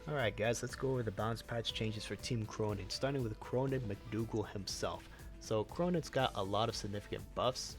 Alright guys, let's go over the balance patch changes for Team Krohnen, starting with Krohnen McDougal himself. So Krohnen's got a lot of significant buffs,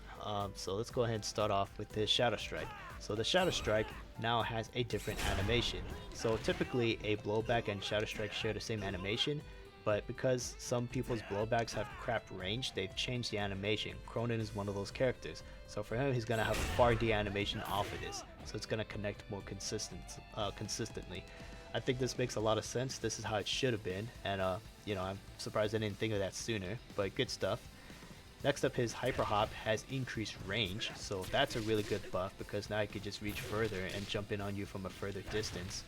so let's go ahead and start off with his Shadow Strike. So the Shadow Strike now has a different animation. So typically a blowback and Shadow Strike share the same animation, but because some people's blowbacks have crap range, they've changed the animation. Krohnen is one of those characters, so for him he's going to have a far D animation off of this, so it's going to connect more consistently. I think this makes a lot of sense. This is how it should have been, and you know, I'm surprised I didn't think of that sooner, but good stuff. Next up, his Hyper Hop has increased range, so that's a really good buff because now he can just reach further and jump in on you from a further distance.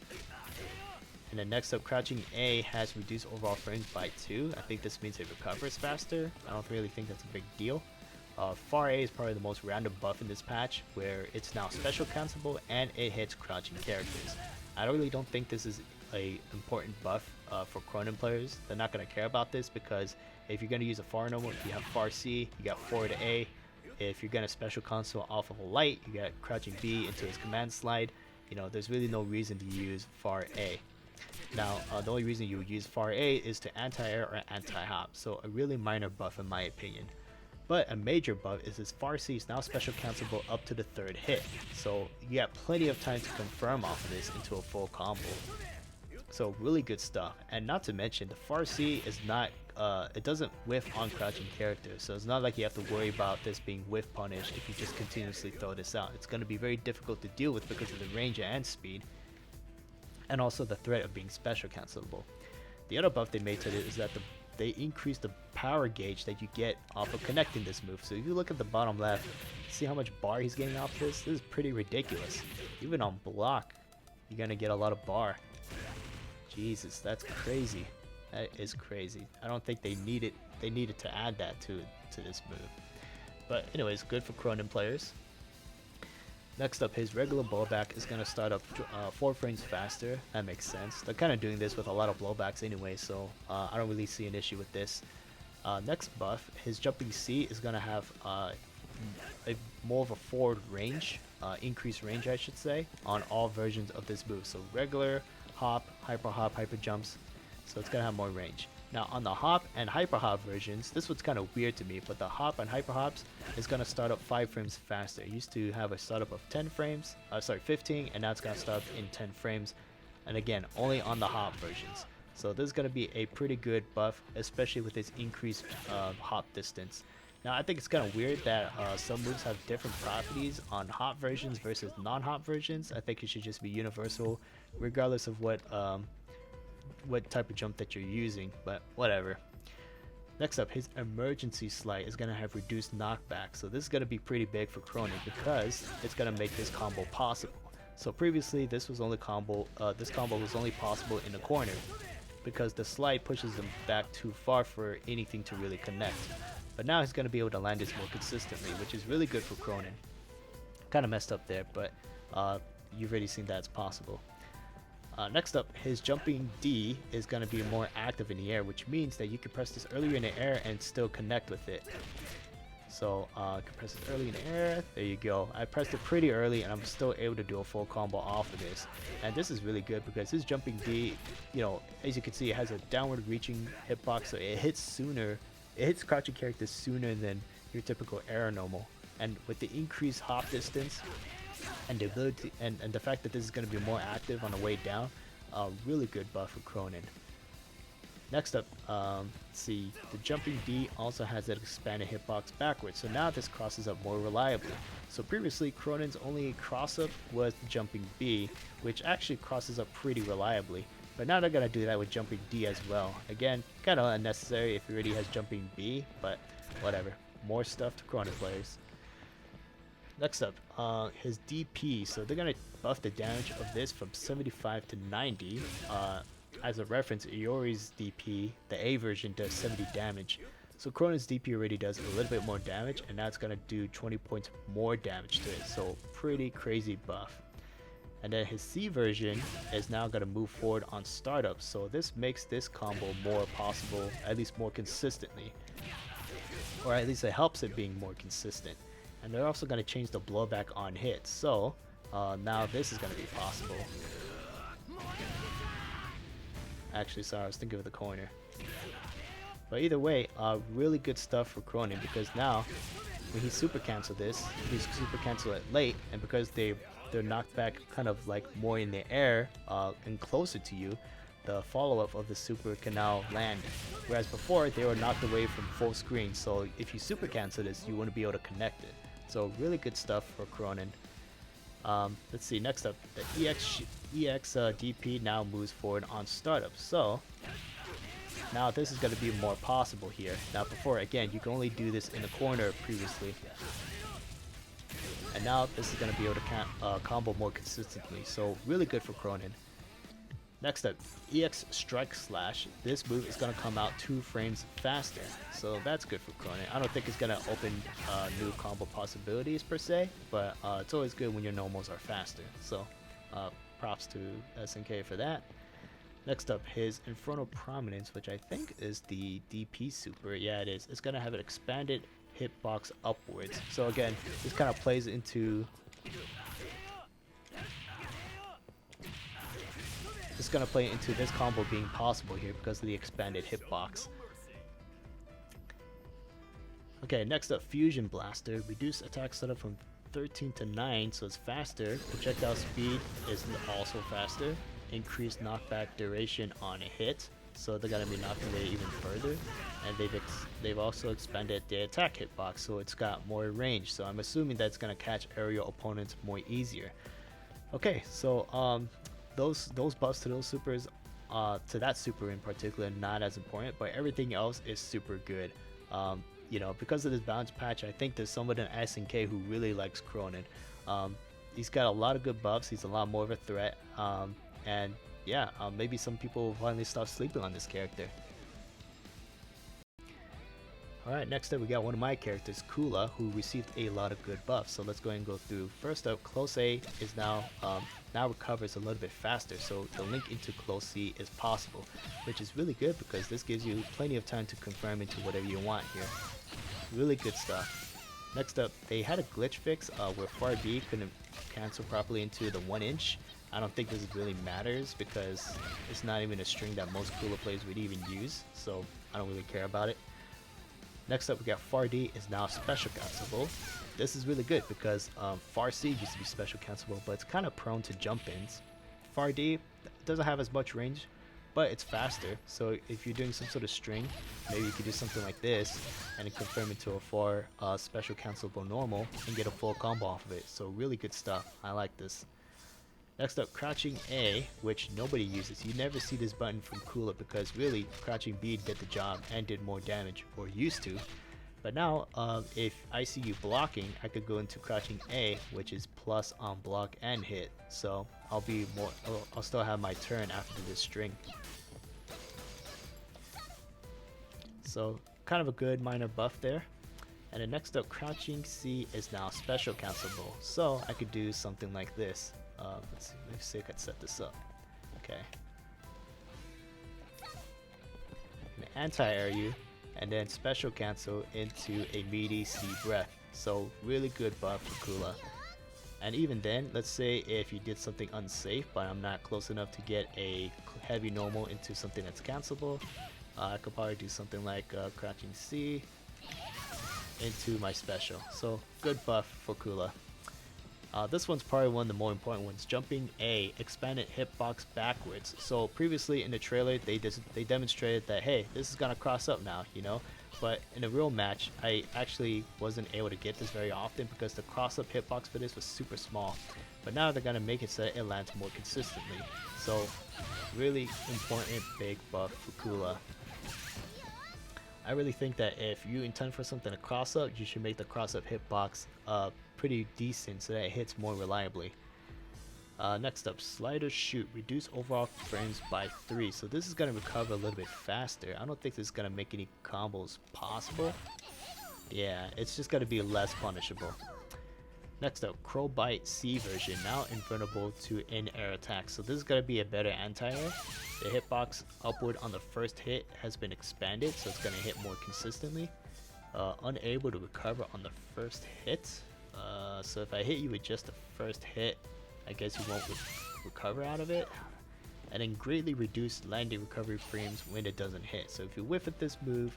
And then next up, Crouching A has reduced overall frames by 2. I think this means it recovers faster. I don't really think that's a big deal. Far A is probably the most random buff in this patch, where it's now special cancelable and it hits crouching characters. I really don't think this is a important buff for Krohnen players. They're not going to care about this because if you're going to use a far normal, you have far C, you got forward to A. If you're going to special cancel off of a light, you got crouching B into his command slide. You know, there's really no reason to use far A. Now, the only reason you would use far A is to anti-air or anti-hop, so a really minor buff in my opinion. But a major buff is his far C is now special cancelable up to the 3rd hit, so you got plenty of time to confirm off of this into a full combo. So really good stuff, and not to mention the far C is not, it doesn't whiff on crouching characters, so it's not like you have to worry about this being whiff punished if you just continuously throw this out. It's going to be very difficult to deal with because of the range and speed, and also the threat of being special cancelable. The other buff they made to it is that they increase the power gauge that you get off of connecting this move. So if you look at the bottom left, see how much bar he's getting off this? This is pretty ridiculous. Even on block, you're gonna get a lot of bar. Jesus, that's crazy. That is crazy. I don't think they needed to add that to this move. But anyways, good for Krohnen players. Next up, his regular blowback is going to start up 4 frames faster. That makes sense. They're kind of doing this with a lot of blowbacks anyway, so I don't really see an issue with this. Next buff, his jumping C is going to have more of a forward range, increased range I should say, on all versions of this move. So regular, hop, hyper jumps, so it's going to have more range. Now on the hop and hyper hop versions, this one's kind of weird to me, but the hop and hyper hops is going to start up 5 frames faster. It used to have a startup of 15, and now it's going to start in 10 frames, and again, only on the hop versions. So this is going to be a pretty good buff, especially with its increased hop distance. Now I think it's kind of weird that some moves have different properties on hop versions versus non-hop versions. I think it should just be universal, regardless of what type of jump that you're using, but whatever. Next up, his emergency slide is going to have reduced knockback, so this is going to be pretty big for Krohnen because it's going to make this combo possible. So previously this combo was only possible in the corner because the slide pushes him back too far for anything to really connect, but now he's going to be able to land this more consistently, which is really good for Krohnen. Kind of messed up there, but you've already seen that it's possible. Next up, his jumping D is going to be more active in the air, which means that you can press this earlier in the air and still connect with it. So I can press it early in the air, there you go. I pressed it pretty early and I'm still able to do a full combo off of this. And this is really good because his jumping D, you know, as you can see, it has a downward reaching hitbox, so it hits sooner, it hits crouching characters sooner than your typical air normal. And with the increased hop distance, and the ability and the fact that this is going to be more active on the way down, really good buff for Krohnen. Next up, let's see, the jumping D also has that expanded hitbox backwards, so now this crosses up more reliably. So previously Krohnen's only cross up was the jumping B, which actually crosses up pretty reliably, but now they're going to do that with jumping D as well. Again, kind of unnecessary if he already has jumping B, but whatever, more stuff to Krohnen players. Next up, his DP, so they're going to buff the damage of this from 75 to 90. As a reference, Iori's DP, the A version, does 70 damage. So Krohnen's DP already does a little bit more damage, and now it's going to do 20 points more damage to it, so pretty crazy buff. And then his C version is now going to move forward on startup, so this makes this combo more possible, at least more consistently. Or at least it helps it being more consistent. And they're also going to change the blowback on hits, so now this is going to be possible. Actually, sorry, I was thinking of the corner. But either way, really good stuff for Krohnen, because now when he super cancel this, he super cancel it late, and because they're knocked back kind of like more in the air and closer to you, the follow-up of the super can now land. Whereas before, they were knocked away from full screen, so if you super cancel this, you wouldn't be able to connect it. So really good stuff for Krohnen. Let's see, next up, the EX DP now moves forward on startup. So now this is going to be more possible here. Now before, again, you can only do this in the corner previously. And now this is going to be able to combo more consistently. So really good for Krohnen. Next up, EX Strike Slash. This move is going to come out 2 frames faster. So that's good for Krohnen. I don't think it's going to open new combo possibilities per se, but it's always good when your normals are faster. So props to SNK for that. Next up, his Infernal Prominence, which I think is the DP super. Yeah, it is. It's going to have an expanded hitbox upwards. So again, this kind of plays into... It's going to play into this combo being possible here because of the expanded hitbox. Okay, next up, Fusion Blaster. Reduce attack setup from 13 to 9, so it's faster. Projectile speed is also faster. Increased knockback duration on a hit, so they're going to be knocked away even further. And they've also expanded the attack hitbox, so it's got more range. So I'm assuming that's going to catch aerial opponents more easier. Okay, so those buffs to those supers, to that super in particular, not as important, but everything else is super good. You know, because of this balance patch, I think there's someone in SNK who really likes Krohnen. He's got a lot of good buffs. He's a lot more of a threat. And yeah, maybe some people will finally stop sleeping on this character. Alright, next up we got one of my characters, Kula, who received a lot of good buffs. So let's go ahead and go through. First up, Close A is now recovers a little bit faster, so the link into Close C is possible, which is really good because this gives you plenty of time to confirm into whatever you want here. Really good stuff. Next up, they had a glitch fix where Far B couldn't cancel properly into the 1-inch. I don't think this really matters because it's not even a string that most Kula players would even use, so I don't really care about it. Next up, we got Far D is now special cancelable. This is really good because Far C used to be special cancelable, but it's kind of prone to jump-ins. Far D doesn't have as much range, but it's faster. So if you're doing some sort of string, maybe you could do something like this and then confirm into a Far special cancelable normal and get a full combo off of it. So really good stuff. I like this. Next up, Crouching A, which nobody uses. You never see this button from Kula because really Crouching B did the job and did more damage, or used to. But now, if I see you blocking, I could go into Crouching A, which is plus on block and hit. So I'll still have my turn after this string. So kind of a good minor buff there. And then next up, Crouching C is now special cancelable. So I could do something like this. Let's see if I can set this up. Okay. Anti-air you, and then special cancel into a meaty C breath. So really good buff for Kula. And even then, let's say if you did something unsafe, but I'm not close enough to get a heavy normal into something that's cancelable, I could probably do something like Crouching C into my special. So good buff for Kula. This one's probably one of the more important ones. Jumping A, expanded hitbox backwards. So previously in the trailer, they demonstrated that, hey, this is gonna cross up now, you know. But in a real match, I actually wasn't able to get this very often because the cross up hitbox for this was super small. But now they're gonna make it so that it lands more consistently. So really important big buff for Kula. I really think that if you intend for something to cross up, you should make the cross up hitbox pretty decent so that it hits more reliably. Next up, Slider Shoot. Reduce overall frames by 3. So this is going to recover a little bit faster. I don't think this is going to make any combos possible. Yeah, it's just going to be less punishable. Next up, Crow Bite C version. Now invulnerable to in-air attacks. So this is going to be a better anti-air. The hitbox upward on the first hit has been expanded, so it's going to hit more consistently. Unable to recover on the first hit. So if I hit you with just the first hit, I guess you won't recover out of it. and then greatly reduce landing recovery frames when it doesn't hit. So if you whiff at this move,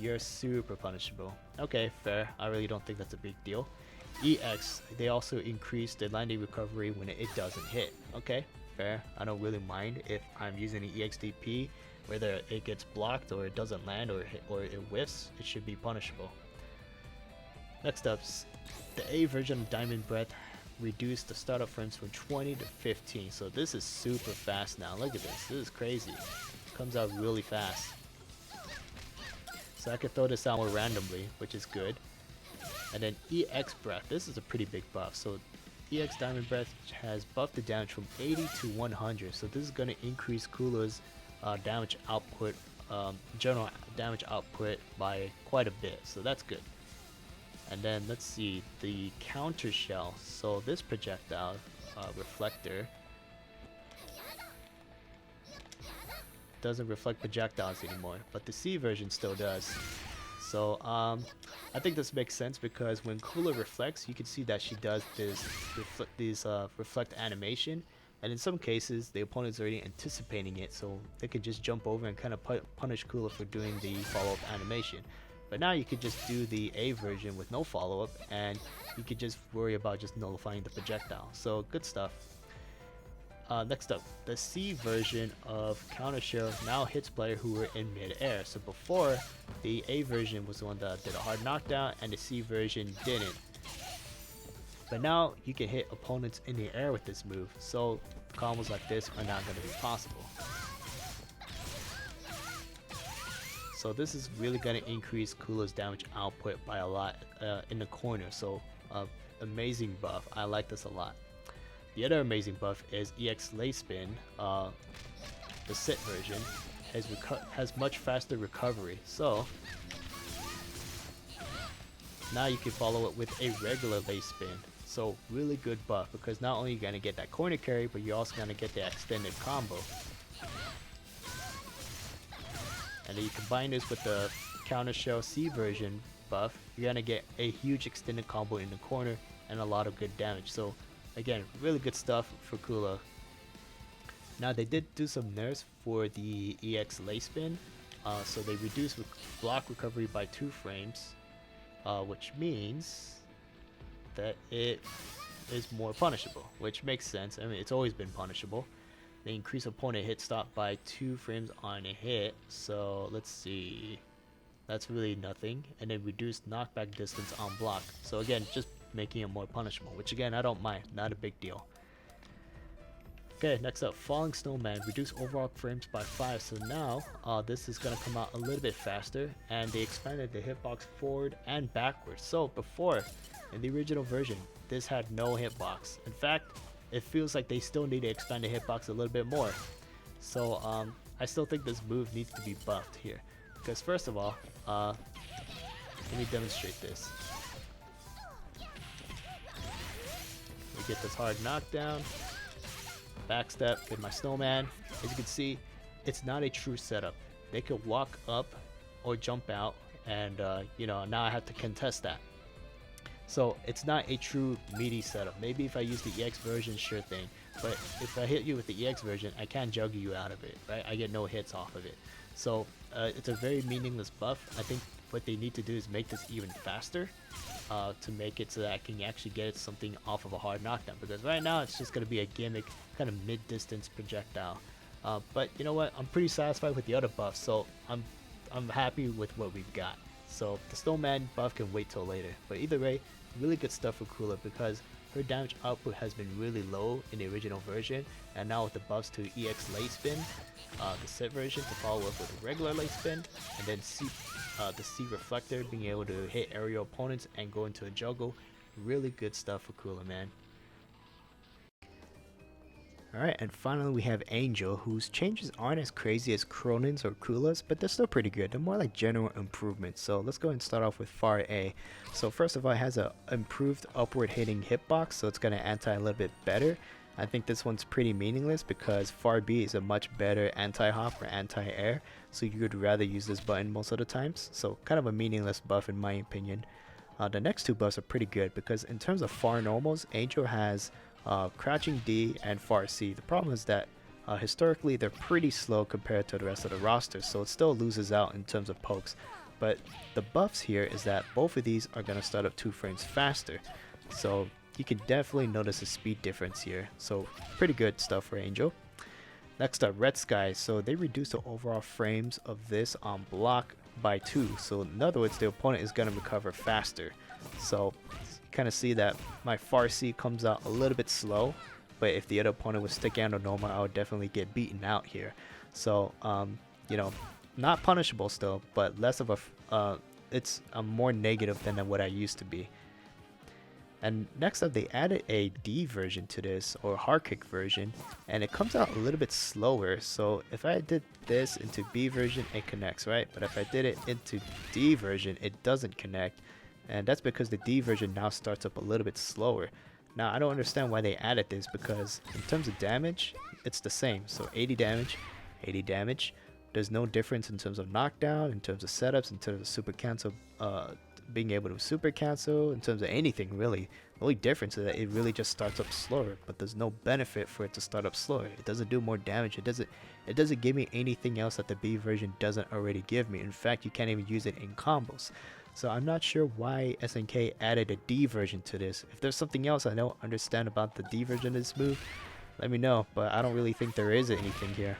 you're super punishable. Okay, fair. I really don't think that's a big deal. EX, they also increase the landing recovery when it doesn't hit. Okay, fair. I don't really mind if I'm using an EXDP, whether it gets blocked or it doesn't land or it whiffs, it should be punishable. Next up, the A version of Diamond Breath reduced the startup frames from 20 to 15. So this is super fast now. Look at this. This is crazy. It comes out really fast. So I can throw this out more randomly, which is good. And then EX Breath. This is a pretty big buff. So EX Diamond Breath has buffed the damage from 80 to 100. So this is going to increase Kula's damage output, general damage output by quite a bit. So that's good. And then let's see the counter shell. So this projectile reflector doesn't reflect projectiles anymore, but the C version still does. So I think this makes sense because when Kula reflects, you can see that she does this reflect animation, and in some cases the opponent's already anticipating it, so they could just jump over and kind of punish Kula for doing the follow-up animation. But now you could just do the A version with no follow-up, and you could just worry about just nullifying the projectile. So good stuff. Next up, the C version of Counter Shell now hits players who were in mid-air. So before, the A version was the one that did a hard knockdown, and the C version didn't. But now you can hit opponents in the air with this move, so combos like this are not going to be possible. So this is really going to increase Kula's damage output by a lot in the corner. So amazing buff. I like this a lot. The other amazing buff is EX Lay Spin. The sit version has much faster recovery. So now you can follow it with a regular Lay Spin. So really good buff because not only are you going to get that corner carry, but you're also going to get the extended combo. And then you combine this with the Counter Shell C version buff, you're going to get a huge extended combo in the corner and a lot of good damage. So again, really good stuff for Kula. Now they did do some nerfs for the EX Lay Spin. So they reduced block recovery by 2 frames, which means that it is more punishable, which makes sense. I mean, it's always been punishable. They increase opponent hit stop by 2 frames on a hit. So let's see. That's really nothing. And then reduce knockback distance on block. So again, just making it more punishable, which again, I don't mind. Not a big deal. Okay, next up, Falling Snowman. Reduce overall frames by 5. So now, this is going to come out a little bit faster. And they expanded the hitbox forward and backwards. So before, in the original version, this had no hitbox. In fact, it feels like they still need to expand the hitbox a little bit more. So I still think this move needs to be buffed here. Because first of all, let me demonstrate this. We get this hard knockdown, backstep with my snowman. As you can see, it's not a true setup. They could walk up or jump out, and you know, now I have to contest that. So it's not a true meaty setup. Maybe if I use the EX version, sure thing. But if I hit you with the EX version, I can't juggle you out of it, right? I get no hits off of it. So it's a very meaningless buff. I think what they need to do is make this even faster to make it so that I can actually get something off of a hard knockdown. Because right now it's just going to be a gimmick, kind of mid-distance projectile. But you know what? I'm pretty satisfied with the other buffs, so I'm happy with what we've got. So the Snowman buff can wait till later. But either way, really good stuff for Kula because her damage output has been really low in the original version, and now with the buffs to EX Lay Spin, the set version to follow up with a regular Lay Spin, and then the C Reflector being able to hit aerial opponents and go into a juggle, really good stuff for Kula, man. Alright, and finally we have Angel, whose changes aren't as crazy as Krohnen's or Kula's, but they're still pretty good. They're more like general improvements. So let's go ahead and start off with Far A. So first of all, it has a improved upward hitting hitbox, so it's going to anti a little bit better. I think this one's pretty meaningless because Far B is a much better anti-hop or anti-air, so you would rather use this button most of the times. So kind of a meaningless buff in my opinion. The next 2 buffs are pretty good because in terms of Far normals, Angel has Crouching D and Far C. The problem is that Historically, they're pretty slow compared to the rest of the roster, so it still loses out in terms of pokes. But the buffs here is that both of these are going to start up 2 frames faster. So you can definitely notice a speed difference here. So pretty good stuff for Angel. Next up, Red Sky. So they reduce the overall frames of this on block by 2. So in other words, the opponent is going to recover faster. So kind of see that my Farsi comes out a little bit slow. But if the other opponent was stick and or normal, I would definitely get beaten out here. So, you know, not punishable still, but less of a, it's more negative than what I used to be. And next up, they added a D version to this, or hard kick version, and it comes out a little bit slower. So if I did this into B version, it connects, right? But if I did it into D version, it doesn't connect. And that's because the D version now starts up a little bit slower. Now, I don't understand why they added this, because in terms of damage, it's the same. So 80 damage, 80 damage. There's no difference in terms of knockdown, in terms of setups, in terms of super cancel, being able to super cancel, in terms of anything really. The only difference is that it really just starts up slower, but there's no benefit for it to start up slower. It doesn't do more damage. It doesn't give me anything else that the B version doesn't already give me. In fact, you can't even use it in combos. So I'm not sure why SNK added a D version to this. If there's something else I don't understand about the D version of this move, let me know, but I don't really think there is anything here.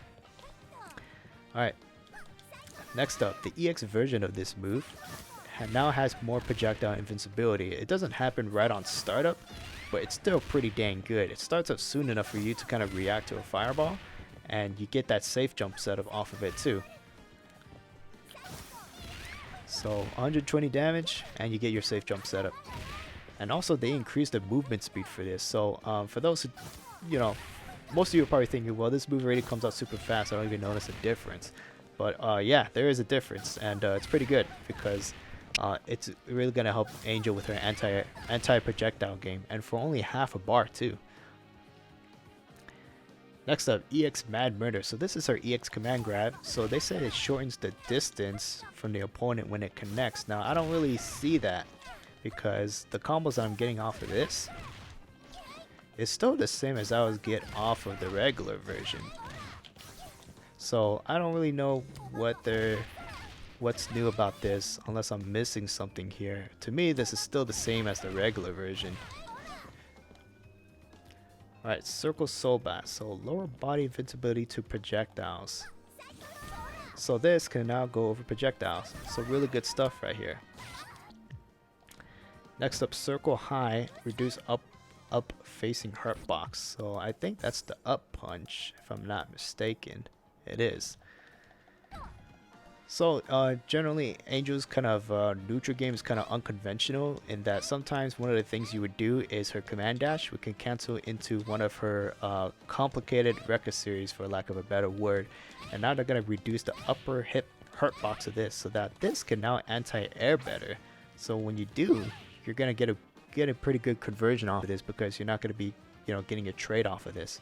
Alright, next up, the EX version of this move now has more projectile invincibility. It doesn't happen right on startup, but it's still pretty dang good. It starts up soon enough for you to kind of react to a fireball, and you get that safe jump setup off of it too. So 120 damage, and you get your safe jump setup. And also they increased the movement speed for this. So for those who, you know, most of you are probably thinking, well, this move already comes out super fast, I don't even notice a difference. But yeah, there is a difference, and it's pretty good, because it's really going to help Angel with her anti-projectile game, and for only half a bar too. Next up, EX Mad Murder. So this is our EX command grab. So they said it shortens the distance from the opponent when it connects. Now I don't really see that, because the combos that I'm getting off of this is still the same as I was getting off of the regular version. So I don't really know what's new about this, unless I'm missing something here. To me, this is still the same as the regular version. Alright, Circle Soul Blast. So lower body invincibility to projectiles. So this can now go over projectiles. So really good stuff right here. Next up, Circle High. Reduce up facing hurt box. So I think that's the up punch, if I'm not mistaken. It is. So generally, Angel's kind of neutral game is kind of unconventional in that sometimes one of the things you would do is her command dash, which can cancel into one of her complicated Rekka series, for lack of a better word. And now they're going to reduce the upper hip hurt box of this, so that this can now anti-air better. So when you do, you're going to get a pretty good conversion off of this, because you're not going to be, you know, getting a trade off of this.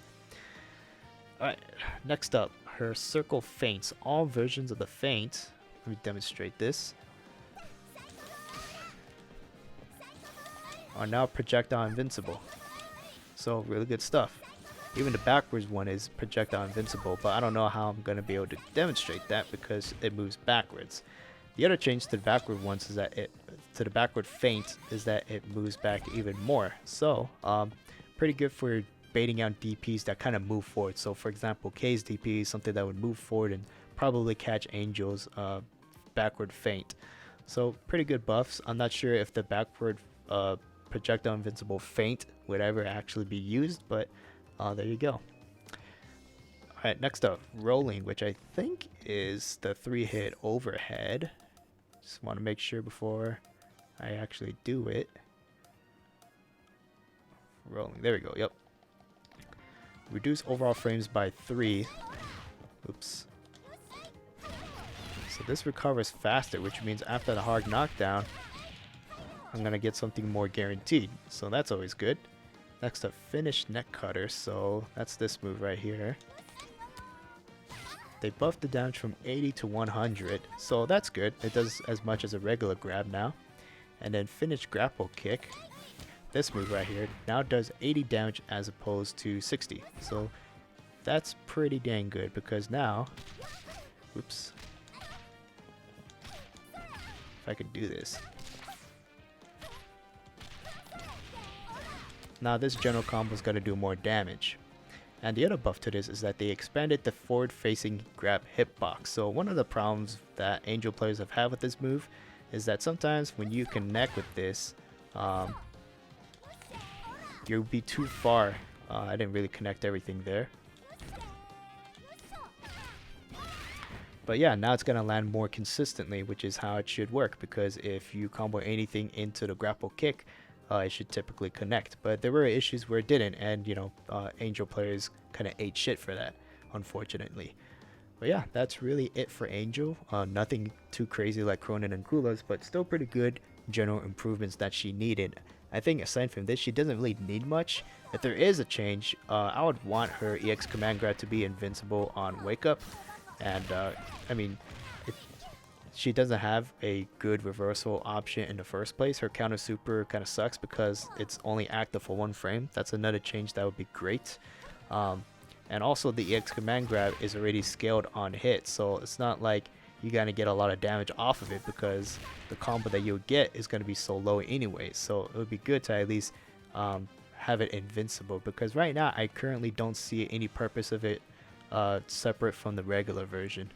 Alright, next up, her circle feints. All versions of the feint, let me demonstrate this, are now projectile invincible. So really good stuff. Even the backwards one is projectile invincible, but I don't know how I'm going to be able to demonstrate that, because it moves backwards. The other change to the backward ones is that to the backward feint is that it moves back even more. So pretty good for baiting out DPs that kind of move forward. So for example, K's DP is something that would move forward and probably catch Angel's backward feint. So pretty good buffs. I'm not sure if the backward projectile invincible feint would ever actually be used, but there you go. Alright, next up, Rolling, which I think is the 3-hit overhead. Just want to make sure before I actually do it. Rolling, there we go, yep. Reduce overall frames by 3. Oops. So this recovers faster, which means after the hard knockdown, I'm going to get something more guaranteed. So that's always good. Next up, Finish Neck Cutter. So that's this move right here. They buffed the damage from 80 to 100. So that's good. It does as much as a regular grab now. And then Finish Grapple Kick. This move right here now does 80 damage as opposed to 60. So that's pretty dang good because now, oops, if I could do this. Now this general combo's got to do more damage. And the other buff to this is that they expanded the forward-facing grab hitbox. So one of the problems that Angel players have had with this move is that sometimes when you connect with this, you'll be too far. I didn't really connect everything there. But yeah, now it's going to land more consistently, which is how it should work, because if you combo anything into the grapple kick, it should typically connect. But there were issues where it didn't, and you know, Angel players kind of ate shit for that, unfortunately. But yeah, that's really it for Angel. Nothing too crazy like Krohnen and Kula's, but still pretty good general improvements that she needed. I think aside from this, she doesn't really need much. If there is a change, I would want her EX command grab to be invincible on Wake Up. And I mean, she doesn't have a good reversal option in the first place. Her counter super kind of sucks because it's only active for 1 frame. That's another change that would be great. And also the EX command grab is already scaled on hit, so it's not like you're gonna get a lot of damage off of it because the combo that you'll get is gonna be so low anyway. So it would be good to at least have it invincible, because right now I currently don't see any purpose of it separate from the regular version.